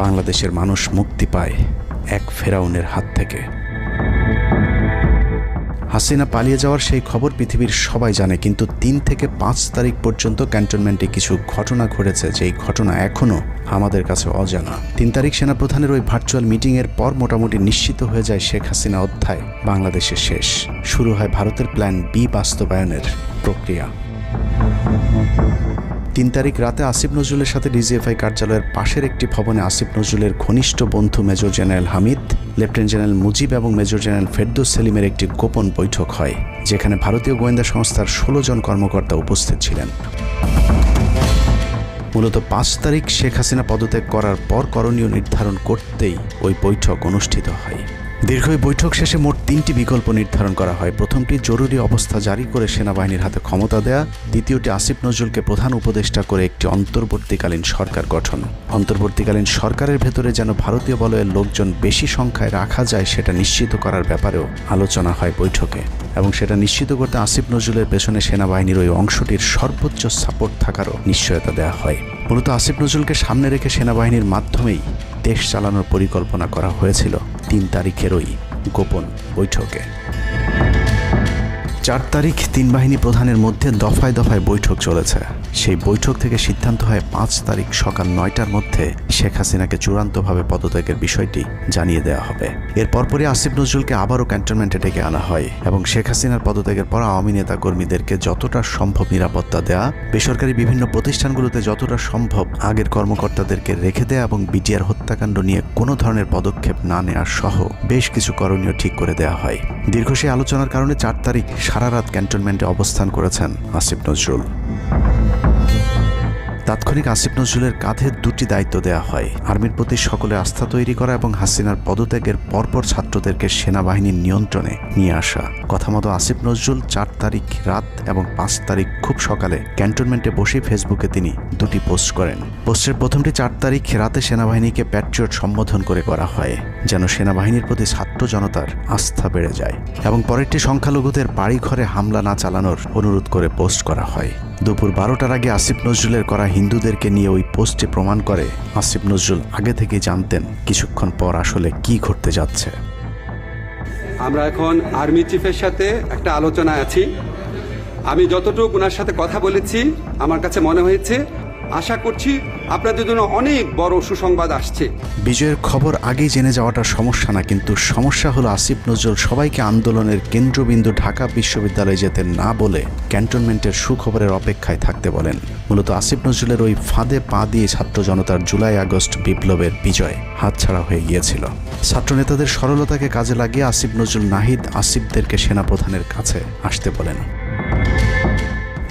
বাংলাদেশের মানুষ মুক্তি পায় এক ফেরাউনের হাত থেকে। হাসিনা পালিয়ে যাওয়ার সেই খবর পৃথিবীর সবাই জানে, কিন্তু 3 থেকে 5 তারিখ পর্যন্ত ক্যান্টনমেন্টে কিছু ঘটনা ঘটেছে যেই ঘটনা এখনও আমাদের কাছে অজানা। 3 তারিখ সেনাপ্রধানের ওই ভার্চুয়াল মিটিংয়ের পর মোটামুটি নিশ্চিত হয়ে যায় শেখ হাসিনা অধ্যায় বাংলাদেশের শেষ। শুরু হয় ভারতের প্ল্যান বি বাস্তবায়নের প্রক্রিয়া। 3 তারিখ রাতে আসিফ নজরুলের সাথে ডিজিএফআই কার্যালয়ের পাশের একটি ভবনে আসিফ নজরুলের ঘনিষ্ঠ বন্ধু major general Hamid, lieutenant general Mujib এবং মেজর জেনারেল ফেরদৌস সেলিমের একটি গোপন বৈঠক হয়, যেখানে ভারতীয় গোয়েন্দা সংস্থার 16 জন কর্মকর্তা উপস্থিত ছিলেন। মূলত 5 তারিখ শেখ হাসিনা পদত্যাগ করার পর করণীয় নির্ধারণ করতেই ওই বৈঠক অনুষ্ঠিত হয়। দীর্ঘ বৈঠক শেষে মোট 3টি বিকল্প নির্ধারণ করা হয়। প্রথমটি জরুরি অবস্থা জারি করে সেনাবাহিনীর হাতে ক্ষমতা দেয়া, দ্বিতীয়টি আসিফ নজরুলকে প্রধান উপদেষ্টা করে একটি অন্তর্বর্তীকালীন সরকার গঠন। অন্তর্বর্তীকালীন সরকারের ভেতরে যেন ভারতীয় বলয়ের লোকজন বেশি সংখ্যায় রাখা যায় সেটা নিশ্চিত করার ব্যাপারেও আলোচনা হয় বৈঠকে, এবং সেটা নিশ্চিত করতে আসিফ নজরুলের পেছনে সেনাবাহিনীর ওই অংশটির সর্বোচ্চ সাপোর্ট থাকারও নিশ্চয়তা দেওয়া হয়। মূলত আসিফ নজরুলকে সামনে রেখে সেনাবাহিনীর মাধ্যমেই দেশ চালানোর পরিকল্পনা করা হয়েছিল 3 তারিখের ওই গোপন বৈঠকে। 4 তারিখ 3 বাহিনী প্রধানের মধ্যে দফায় দফায় বৈঠক চলেছে। সেই বৈঠক থেকে সিদ্ধান্ত হয় 5 তারিখ সকাল 9টার মধ্যে শেখ হাসিনাকে চূড়ান্তভাবে পদত্যাগের বিষয়টি জানিয়ে দেওয়া হবে। এর পরপরই আসিফ নজরুলকে আবারও ক্যান্টনমেন্টে ডেকে আনা হয় এবং শেখ হাসিনার পদত্যাগের পর আওয়ামী নেতা কর্মীদেরকে যতটা সম্ভব নিরাপত্তা দেয়া, বেসরকারি বিভিন্ন প্রতিষ্ঠানগুলোতে যতটা সম্ভব আগের কর্মকর্তাদেরকে রেখে দেয়া এবং বিটিআর হত্যাকাণ্ড নিয়ে কোনো ধরনের পদক্ষেপ না নেওয়ার সহ বেশ কিছু করণীয় ঠিক করে দেওয়া হয়। দীর্ঘ সেই আলোচনার কারণে 4 তারিখ সারা রাত ক্যান্টনমেন্টে অবস্থান করেছেন আসিফ নজরুল। তাৎক্ষণিক আসিফ নজরুলের কাঁধে 2টি দায়িত্ব দেওয়া হয়: আর্মির প্রতি সকলে আস্থা তৈরি করা এবং হাসিনার পদত্যাগের পরপর ছাত্রদেরকে সেনাবাহিনীর নিয়ন্ত্রণে নিয়ে আসা। কথা মতো আসিফ নজরুল 4 তারিখ রাত এবং 5 তারিখ খুব সকালে ক্যান্টনমেন্টে বসে ফেসবুকে তিনি 2টি পোস্ট করেন। পোস্টের প্রথমটি 4 তারিখ রাতে সেনাবাহিনীকে প্যাট্রিয়ট সম্বোধন করে করা হয়, যেন সেনাবাহিনীর প্রতি ছাত্র জনতার আস্থা বেড়ে যায়, এবং পরেরটি সংখ্যালঘুদের বাড়িঘরে হামলা না চালানোর অনুরোধ করে পোস্ট করা হয়। দুপুর 12টার আগে আসিফ নজরুলের করা হিন্দুদেরকে নিয়ে ওই পোস্টে প্রমাণ করে আসিফ নজরুল আগে থেকে জানতেন কিছুক্ষণ পর আসলে কি ঘটতে যাচ্ছে। আমরা এখন আর্মি চিফের সাথে একটা আলোচনায় আছি। আমি যতটুকু ওনার সাথে কথা বলেছি, আমার কাছে মনে হয়েছে, আশা করছি আপনাদের জন্য অনেক বড় সুসংবাদ আসছে। বিজয়ের খবর আগেই জেনে যাওয়াটা সমস্যা না, কিন্তু সমস্যা হলো আসিফ নজরুল সবাইকে আন্দোলনের কেন্দ্রবিন্দু ঢাকা বিশ্ববিদ্যালয়ে যেতে না বলে ক্যান্টনমেন্টের সুখবরের অপেক্ষায় থাকতে বলেন। মূলত আসিফ নজরুলের ওই ফাঁদে পা দিয়ে ছাত্র জনতার জুলাই আগস্ট বিপ্লবের বিজয় হাতছাড়া হয়ে গিয়েছিল। ছাত্রনেতাদের সরলতাকে কাজে লাগিয়ে আসিফ নজরুল নাহিদ আসিফদেরকে সেনাপ্রধানের কাছে আসতে বলেন।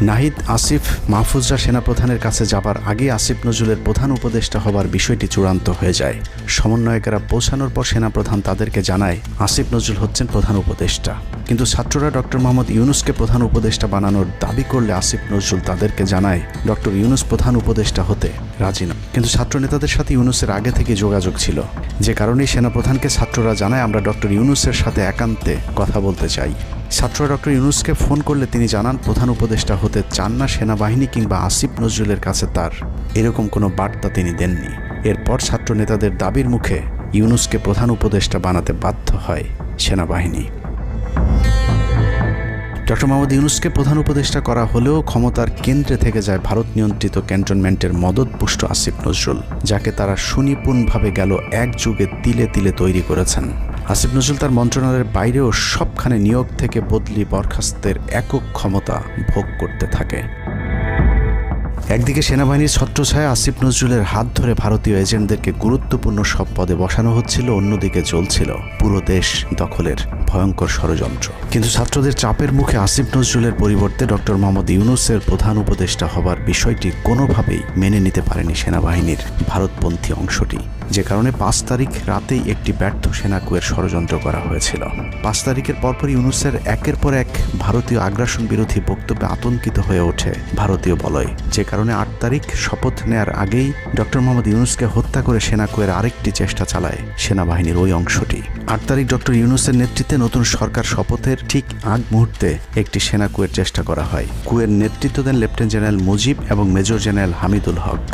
নাহিদ, আসিফ, মাহফুজরা সেনাপ্রধানের কাছে যাবার আগে আসিফ নজরুলের প্রধান উপদেষ্টা হবার বিষয়টি চূড়ান্ত হয়ে যায়। সমন্বয়কেরা পৌঁছানোর পর সেনাপ্রধান তাদেরকে জানায় আসিফ নজরুল হচ্ছেন প্রধান উপদেষ্টা, কিন্তু ছাত্ররা ডক্টর মোহাম্মদ ইউনুসকে প্রধান উপদেষ্টা বানানোর দাবি করলে আসিফ নজরুল তাদেরকে জানায় ডক্টর ইউনুস প্রধান উপদেষ্টা হতে রাজি নয়। কিন্তু ছাত্র নেতাদের সাথে ইউনুসের আগে থেকে যোগাযোগ ছিল, যে কারণেই সেনাপ্রধানকে ছাত্ররা জানায় আমরা ডক্টর ইউনুসের সাথে একান্তে কথা বলতে চাই। ছাত্ররা ডক্টর ইউনুসকে ফোন করলে তিনি জানান প্রধান উপদেষ্টা হতে চান না সেনাবাহিনী কিংবা আসিফ নজরুলের কাছে তার এরকম কোনো বার্তা তিনি দেননি। এরপর ছাত্র নেতাদের দাবির মুখে ইউনুসকে প্রধান উপদেষ্টা বানাতে বাধ্য হয় সেনাবাহিনী। ডক্টর মোহাম্মদ ইউনুসকে প্রধান উপদেষ্টা করা হলেও ক্ষমতার কেন্দ্রে থেকে যায় ভারত নিয়ন্ত্রিত ক্যান্টনমেন্টের মদতপুষ্ট আসিফ নজরুল, যাকে তারা সুনিপুণভাবে গেল এক যুগে তিলে তিলে তৈরি করেছেন। আসিফ নজরুল তার মন্ত্রণালয়ের বাইরেও সবখানে নিয়োগ থেকে বদলি বরখাস্তের একক ক্ষমতা ভোগ করতে থাকে। একদিকে সেনাবাহিনীর ছত্রছায়া আসিফ নজরুলের হাত ধরে ভারতীয় এজেন্টদেরকে গুরুত্বপূর্ণ সব পদে বসানো হচ্ছিল, অন্যদিকে চলছিল পুরো দেশ দখলের ভয়ঙ্কর ষড়যন্ত্র। কিন্তু ছাত্রদের চাপের মুখে আসিফ নজরুলের পরিবর্তে ডক্টর মোহাম্মদ ইউনুসের প্রধান উপদেষ্টা হবার বিষয়টি কোনোভাবেই মেনে নিতে পারেনি সেনাবাহিনীর ভারতপন্থী অংশটি, যে কারণে 5 তারিখ রাতেই একটি ব্যর্থ সেনাকুয়ের ষড়যন্ত্র করা হয়েছিল। 5 তারিখের পরপরই ইউনুসের একের পর এক ভারতীয় আগ্রাসন বিরোধী বক্তব্যে আতঙ্কিত হয়ে ওঠে ভারতীয় বলয়, যে কারণে 8 তারিখ শপথ নেয়ার আগেই ডক্টর মোহাম্মদ ইউনুসকে হত্যা করে সেনাকুয়ের আরেকটি চেষ্টা চালায় সেনাবাহিনীর ওই অংশটি। 8 তারিখ ডক্টর ইউনুসের নেতৃত্বে নতুন সরকার শপথের ঠিক আগ মুহূর্তে একটি সেনাকুয়ের চেষ্টা করা হয়। কুয়ের নেতৃত্ব দেন লেফটেন্যান্ট জেনারেল মুজিব এবং মেজর জেনারেল হামিদুল হক।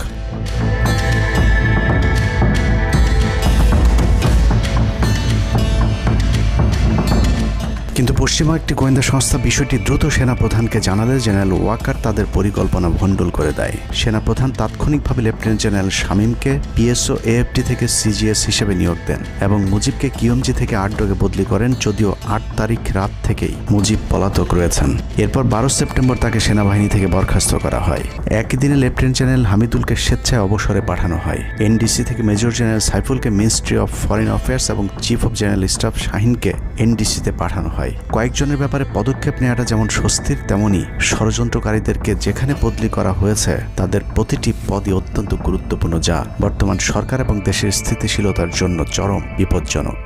পশ্চিমা একটি গোয়েন্দা সংস্থা বিষয়টি দ্রুত সেনাপ্রধানকে জানালে জেনারেল ওয়াকার তাদের পরিকল্পনা ভণ্ডুল করে দেয়। সেনাপ্রধান তাৎক্ষণিকভাবে লেফটেন্যান্ট জেনারেল শামীমকে পিএসও এএফটি থেকে সিজিএস হিসেবে নিয়োগ দেন এবং মুজিবকে কিউএমজি থেকে আটডগে বদলি করেন, যদিও 8 তারিখ রাত থেকেই মুজিব পলাতক রয়েছেন। এরপর 12 সেপ্টেম্বর তাকে সেনাবাহিনী থেকে বরখাস্ত করা হয়। একই দিনে লেফটেন্যান্ট জেনারেল হামিদুলকে স্বেচ্ছায় অবসরে পাঠানো হয়। এনডিসি থেকে মেজর জেনারেল সাইফুলকে মিনিস্ট্রি অফ ফরেন অ্যাফেয়ার্স এবং চিফ অফ জেনারেল স্টাফ শাহিনকে এনডিসিতে পাঠানো হয়। কয়েকজনের ব্যাপারে পদক্ষেপ নেওয়াটা যেমন স্বস্তির, তেমনি ষড়যন্ত্রকারীদেরকে যেখানে বদলি করা হয়েছে তাদের প্রতিটি পদই অত্যন্ত গুরুত্বপূর্ণ, যা বর্তমান সরকার এবং দেশের স্থিতিশীলতার জন্য চরম বিপজ্জনক।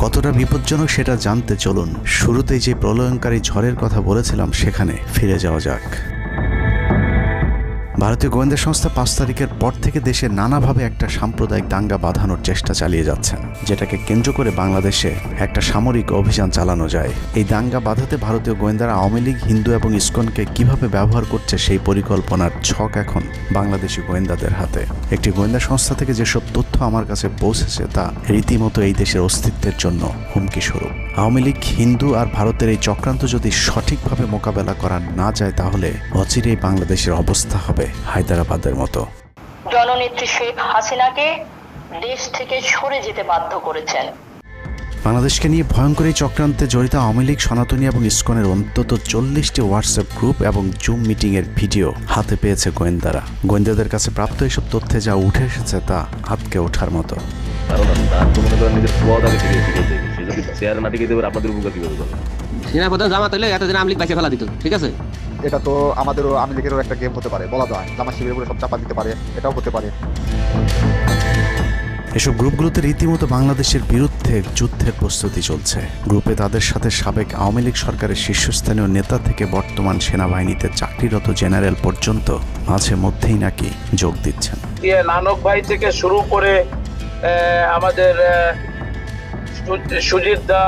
কতটা বিপজ্জনক সেটা জানতে চলুন শুরুতেই যে প্রলয়ঙ্কারী ঝড়ের কথা বলেছিলাম সেখানে ফিরে যাওয়া যাক। ভারতীয় গোয়েন্দা সংস্থা 5 তারিখের পর থেকে দেশে নানাভাবে একটা সাম্প্রদায়িক দাঙ্গা বাঁধানোর চেষ্টা চালিয়ে যাচ্ছেন, যেটাকে কেন্দ্র করে বাংলাদেশে একটা সামরিক অভিযান চালানো যায়। এই দাঙ্গা বাঁধাতে ভারতীয় গোয়েন্দারা আওয়ামী লীগ, হিন্দু এবং ইসকনকে কিভাবে ব্যবহার করছে সেই পরিকল্পনার ছক এখন বাংলাদেশি গোয়েন্দাদের হাতে। একটি গোয়েন্দা সংস্থা থেকে যেসব তথ্য আমার কাছে পৌঁছেছে তা রীতিমতো এই দেশের অস্তিত্বের জন্য হুমকি স্বরূপ। আওয়ামী লীগ, হিন্দু আর ভারতের এই চক্রান্ত যদি সঠিকভাবে মোকাবেলা করা না যায় তাহলে অচিরেই বাংলাদেশের অবস্থা হবে হায়দ্রাবাদের মতো। জননেত্রী শেখ হাসিনাকে দেশ থেকে সরে যেতে বাধ্য করেছেন। বাংলাদেশকে নিয়ে ভয়ঙ্কর এই চক্রান্তে জড়িত আওয়ামী লীগ, সনাতনী এবং ইসকনের অন্তত 40টি হোয়াটসঅ্যাপ গ্রুপ এবং জুম মিটিংয়ের ভিডিও হাতে পেয়েছে গোয়েন্দারা। গোয়েন্দাদের কাছে প্রাপ্ত এসব তথ্যে যা উঠে এসেছে তা আটকে ওঠার মতো। সেনাপ্রধান জামাত হলে এতদিন আওয়ামী লীগ বাইকে ফেলা দিত, ঠিক আছে? এটা তো আমাদেরও আওয়ামী লীগেরও একটা গেম হতে পারে, বলা যায় জামাত শিবিরের উপরে সব চাপা দিতে পারে, এটাও হতে পারে। এসব গ্রুপগুলোতে রীতিমতো বাংলাদেশের বিরুদ্ধে যুদ্ধের প্রস্তুতি চলছে। গ্রুপে তাদের সাথে সাবেক আওয়ামী লীগ সরকারের শীর্ষস্থানীয় নেতা থেকে বর্তমান সেনাবাহিনীতে চাকরিরত জেনারেল পর্যন্ত মাঝে মধ্যেই নাকি যোগ দিচ্ছেন। নানক ভাই থেকে শুরু করে আমাদের সুজিত দা,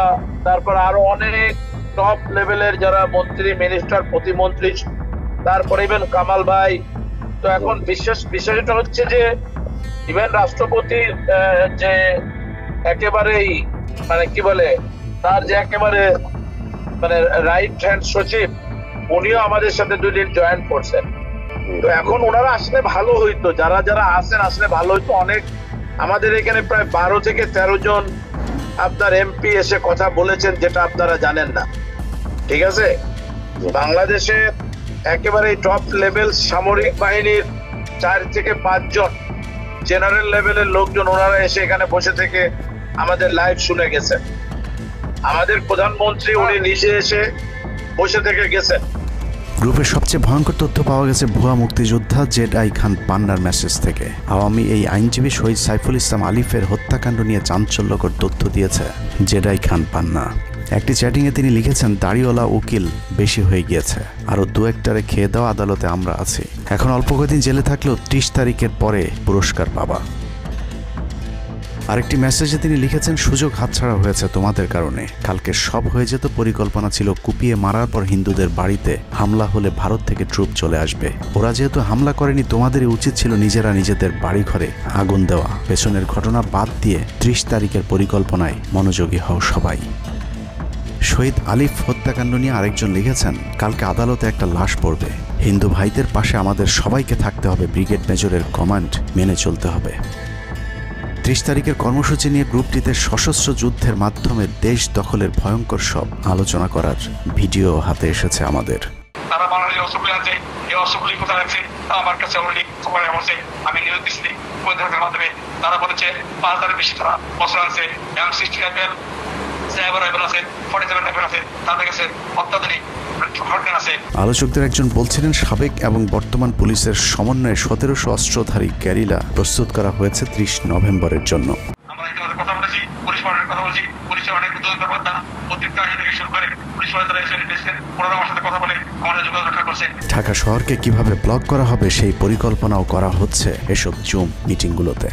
তারপর আরো অনেক টপ লেভেলের যারা মন্ত্রী, মিনিস্টার, প্রতিমন্ত্রী, তারপরে ইভেন কামাল ভাই। তো এখন বিশেষটা হচ্ছে যে ইভেন রাষ্ট্রপতি যে একেবারেই মানে কি বলে তার যে একেবারে মানে রাইট হ্যান্ড সচিব, উনিও আমাদের সাথে 2 দিন জয়েন করছেন। তো এখন ওনারা আসলে ভালো হইতো, যারা যারা আসেন আসলে ভালো হইতো। অনেক আমাদের এখানে প্রায় 12 থেকে 13 জন আপনার এমপি এসে কথা বলেছেন, যেটা আপনারা জানেন না, ঠিক আছে? বাংলাদেশে একেবারে টপ লেভেল সামরিক বাহিনীর 4 থেকে 5 জন জেনারেল লেভেলের লোকজন ওনারা এসে এখানে বসে থেকে আমাদের লাইভ শুনে গেছেন। আমাদের প্রধানমন্ত্রী উনি নিজে এসে বসে থেকে গেছেন। গ্রুপের সবচেয়ে ভয়ঙ্কর তথ্য পাওয়া গেছে ভুয়া মুক্তিযোদ্ধা জেডআই খান পান্নার মেসেজ থেকে। আওয়ামী এই আইনজীবী শহীদ সাইফুল ইসলাম আলিফের হত্যাকাণ্ড নিয়ে চাঞ্চল্যকর তথ্য দিয়েছে জেডআই খান পান্না। একটি চ্যাটিংয়ে তিনি লিখেছেন, দাড়িওয়ালা উকিল বেশি হয়ে গিয়েছে, আরও 2-1টারে খেয়ে দেওয়া আদালতে আমরা আছি, এখন অল্প কদিন জেলে থাকলেও 30 তারিখের পরে পুরস্কার পাবা। আরেকটি মেসেজে তিনি লিখেছেন, সুযোগ হাতছাড়া হয়েছে তোমাদের কারণে, কালকে সব হয়ে যেত। পরিকল্পনা ছিল কুপিয়ে মারার পর হিন্দুদের বাড়িতে হামলা হলে ভারত থেকে ট্রুপ চলে আসবে। ওরা যেহেতু হামলা করেনি, তোমাদেরই উচিত ছিল নিজেরা নিজেদের বাড়ি ঘরে আগুন দেওয়া। পেছনের ঘটনা বাদ দিয়ে 30 তারিখের পরিকল্পনায় মনোযোগী হও সবাই। শহীদ আলিফ হত্যাকাণ্ড নিয়ে আরেকজন লিখেছেন, কালকে আদালতে একটা লাশ পড়বে, হিন্দু ভাইদের পাশে আমাদের সবাইকে থাকতে হবে, ব্রিগেড মেজরের কমান্ড মেনে চলতে হবে। 30 তারিখের কর্মসূচি নিয়ে গ্রুপটিতে সশস্ত্র যুদ্ধের মাধ্যমে দেশ দখলের ভয়ঙ্কর সব আলোচনা করার ভিডিও হাতে এসেছে আমাদের। তারা বাংলাদেশের অস্ত্রগুলি আছে, এই অস্ত্রগুলি কোথায় আছে আমার কাছে অলরেডি খবর এসেছে। আমি নিউজ দিচ্ছি গোয়েন্দাদের মাধ্যমে। তারা বলেছে 5000-এর বেশি তারা অস্ত্র আনছে, M60 রাইফেল, সাইবার রাইফেল আছে, 47 রাইফেল আছে, তাদের কাছে অত্যাধুনিক হটগান আছে। আলোচকদের একজন বলছিলেন, সাবেক এবং বর্তমান পুলিশের সমন্বয়ে 1700 অস্ত্রধারী গ্যারিলা প্রস্তুত করা হয়েছে 30 নভেম্বরের জন্য। আমরা ইতিমধ্যে কথা বলেছি, পুলিশ পাওয়ার কথা বলছি, পুলিশের অনেক উদ্যোগতা অতিরিক্ত আইন থেকে শুরু করে পুলিশ পাওয়ার তারা এসে এসেছেন, ওনারা আমার সাথে কথা বলে আমাদের যোগাযোগ রক্ষা করছে। ঢাকা শহরকে কিভাবে ব্লক করা হবে সেই পরিকল্পনাও করা হচ্ছে এসব জুম মিটিংগুলোতে।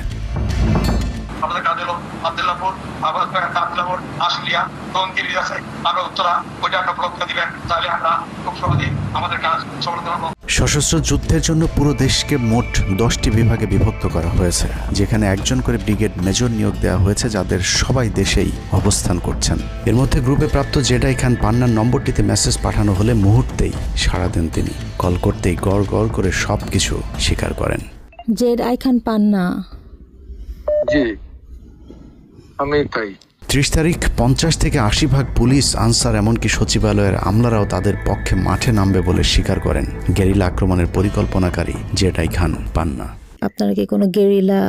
আমাদের কাজ হলো আবদুল্লাহপুর, আবদুল্লাহপুর, আশুলিয়া, টঙ্গির আছে, আরো উত্তরা, ওইটা একটা ব্লক দিবেন, তাহলে আমরা খুব সহজেই আমাদের কাজ সফলতা পাবো। সশস্ত্র যুদ্ধের জন্য পুরো দেশকে মোট 10টি বিভাগে বিভক্ত করা হয়েছে, যেখানে একজন করে ব্রিগেড মেজর নিয়োগ দেওয়া হয়েছে, যাদের সবাই দেশেই অবস্থান করছেন। এর মধ্যে গ্রুপে প্রাপ্ত জেডাই খান পান্নার নম্বরটিতে মেসেজ পাঠানো হলে মুহূর্তেই সাড়া দেন তিনি। কল করতেই গড় গড় করে সবকিছু স্বীকার করেন। জেডাই খান পান্না, জি আমি তাই। 30 তারিখ 50 থেকে 80 ভাগ পুলিশ, আনসার, এমনকি সচিবালয়ের আমলারাও তাদের পক্ষে মাঠে নামবে বলে স্বীকার করেন গেরিলা আক্রমণের পরিকল্পনাকারী জেডাই খান পান্না। আপনারা কি কোনো গেরিলা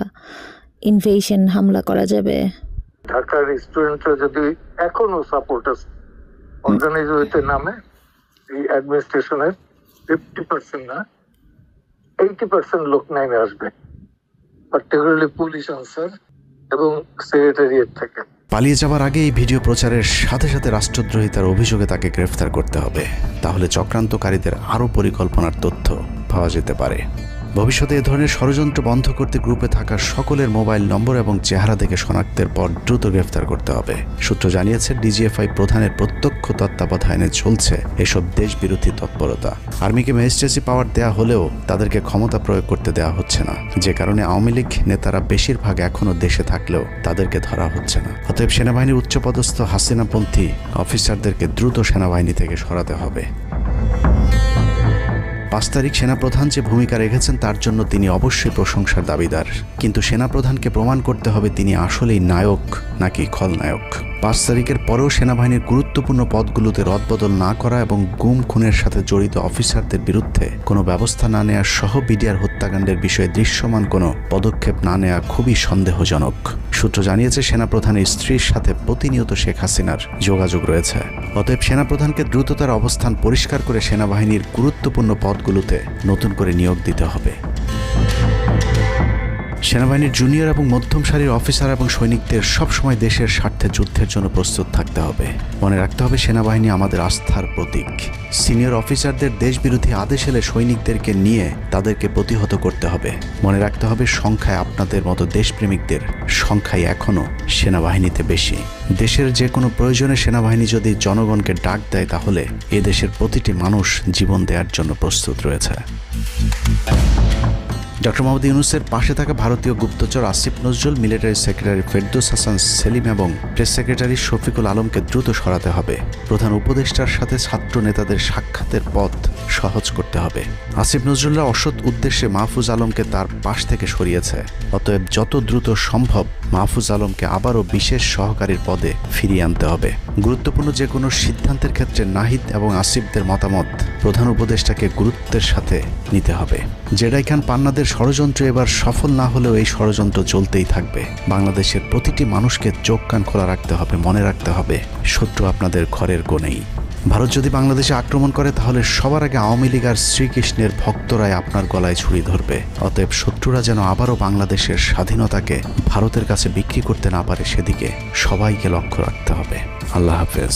ইনভেশন হামলা করা যাবে? ঢাকার স্টুডেন্টরা যদি এখনো সাপোর্টার্স অর্গানাইজ হইতে নামে, এই অ্যাডমিনিস্ট্রেশনের 50% না 80% লোক নেমে আসবে, পার্টিকুলারলি পুলিশ, আনসার এবং সেক্রেটারিয়েট থেকে। পালিয়ে যাবার আগে এই ভিডিও প্রচারের সাথে সাথে রাষ্ট্রদ্রোহিতার অভিযোগে তাকে গ্রেফতার করতে হবে, তাহলে চক্রান্তকারীদের আরও পরিকল্পনার তথ্য পাওয়া যেতে পারে। ভবিষ্যতে এ ধরনের ষড়যন্ত্র বন্ধ করতে গ্রুপে থাকা সকলের মোবাইল নম্বর এবং চেহারা দেখে শনাক্তের পর দ্রুত গ্রেফতার করতে হবে। সূত্র জানিয়েছে, ডিজিএফআই প্রধানের প্রত্যক্ষ তত্ত্বাবধানে চলছে এসব দেশবিরোধী তৎপরতা। আর্মিকে ম্যাজিস্ট্রেসি পাওয়ার দেয়া হলেও তাদেরকে ক্ষমতা প্রয়োগ করতে দেওয়া হচ্ছে না, যে কারণে আওয়ামী লীগ নেতারা বেশিরভাগ এখনও দেশে থাকলেও তাদেরকে ধরা হচ্ছে না। অতএব সেনাবাহিনীর উচ্চপদস্থ হাসিনাপন্থী অফিসারদেরকে দ্রুত সেনাবাহিনী থেকে সরাতে হবে। 5 তারিখ সেনাপ্রধান যে ভূমিকা রেখেছেন তার জন্য তিনি অবশ্যই প্রশংসার দাবিদার, কিন্তু সেনাপ্রধানকে প্রমাণ করতে হবে তিনি আসলেই নায়ক নাকি খলনায়ক। 5 তারিখের পরেও সেনাবাহিনীর গুরুত্বপূর্ণ পদগুলোতে রদবদল না করা এবং গুম খুনের সাথে জড়িত অফিসারদের বিরুদ্ধে কোনো ব্যবস্থা না নেওয়া সহ বিডিআর হত্যাকাণ্ডের বিষয়ে দৃশ্যমান কোনো পদক্ষেপ না নেওয়া খুবই সন্দেহজনক। সূত্র জানিয়েছে, সেনাপ্রধানের স্ত্রীর সাথে প্রতিনিয়ত শেখ হাসিনার যোগাযোগ রয়েছে। অতএব সেনাপ্রধানকে দ্রুত তার অবস্থান পরিষ্কার করে সেনাবাহিনীর গুরুত্বপূর্ণ পদগুলোতে নতুন করে নিয়োগ দিতে হবে। সেনাবাহিনীর জুনিয়র এবং মধ্যম সারির অফিসার এবং সৈনিকদের সবসময় দেশের স্বার্থে যুদ্ধের জন্য প্রস্তুত থাকতে হবে। মনে রাখতে হবে, সেনাবাহিনী আমাদের আস্থার প্রতীক। সিনিয়র অফিসারদের দেশবিরোধী আদেশ এলে সৈনিকদেরকে নিয়ে তাদেরকে প্রতিহত করতে হবে। মনে রাখতে হবে, সংখ্যায় আপনাদের মতো দেশপ্রেমিকদের সংখ্যাই এখনও সেনাবাহিনীতে বেশি। দেশের যে কোনো প্রয়োজনে সেনাবাহিনী যদি জনগণকে ডাক দেয়, তাহলে এ দেশের প্রতিটি মানুষ জীবন দেওয়ার জন্য প্রস্তুত রয়েছে। ডক্টর মোহাম্মদ ইউনূসের পাশে থাকা ভারতীয় গুপ্তচর আসিফ নজরুল, মিলিটারি সেক্রেটারি ফেরদৌস হাসান সেলিম এবং প্রেস সেক্রেটারি শফিকুল আলমকে দ্রুত সরাতে হবে। প্রধান উপদেষ্টার সাথে ছাত্র নেতাদের সাক্ষাতের পথ সহজ করতে হবে। আসিফ নজরুলরা অসৎ উদ্দেশ্যে মাহফুজ আলমকে তার পাশ থেকে সরিয়েছে। অতএব যত দ্রুত সম্ভব মাহফুজ আলমকে আবারও বিশেষ সহকারীর পদে ফিরিয়ে আনতে হবে। গুরুত্বপূর্ণ যে কোনো সিদ্ধান্তের ক্ষেত্রে নাহিদ এবং আসিফদের মতামত প্রধান উপদেষ্টাকে গুরুত্বের সাথে নিতে হবে। জেডাই খান পান্নাদের ষড়যন্ত্র এবার সফল না হলেও এই ষড়যন্ত্র চলতেই থাকবে। বাংলাদেশের প্রতিটি মানুষকে চোখ কান খোলা রাখতে হবে, মনে রাখতে হবে শত্রু আপনাদের ঘরের কোণেই। ভারত যদি বাংলাদেশে আক্রমণ করে, তাহলে সবার আগে আওয়ামী লীগ আর শ্রীকৃষ্ণের ভক্তরাই আপনার গলায় ছুরি ধরবে। অতএব শত্রুরা যেন আবারও বাংলাদেশের স্বাধীনতাকে ভারতের কাছে বিক্রি করতে না পারে, সেদিকে সবাইকে লক্ষ্য রাখতে হবে। আল্লাহ হাফেজ।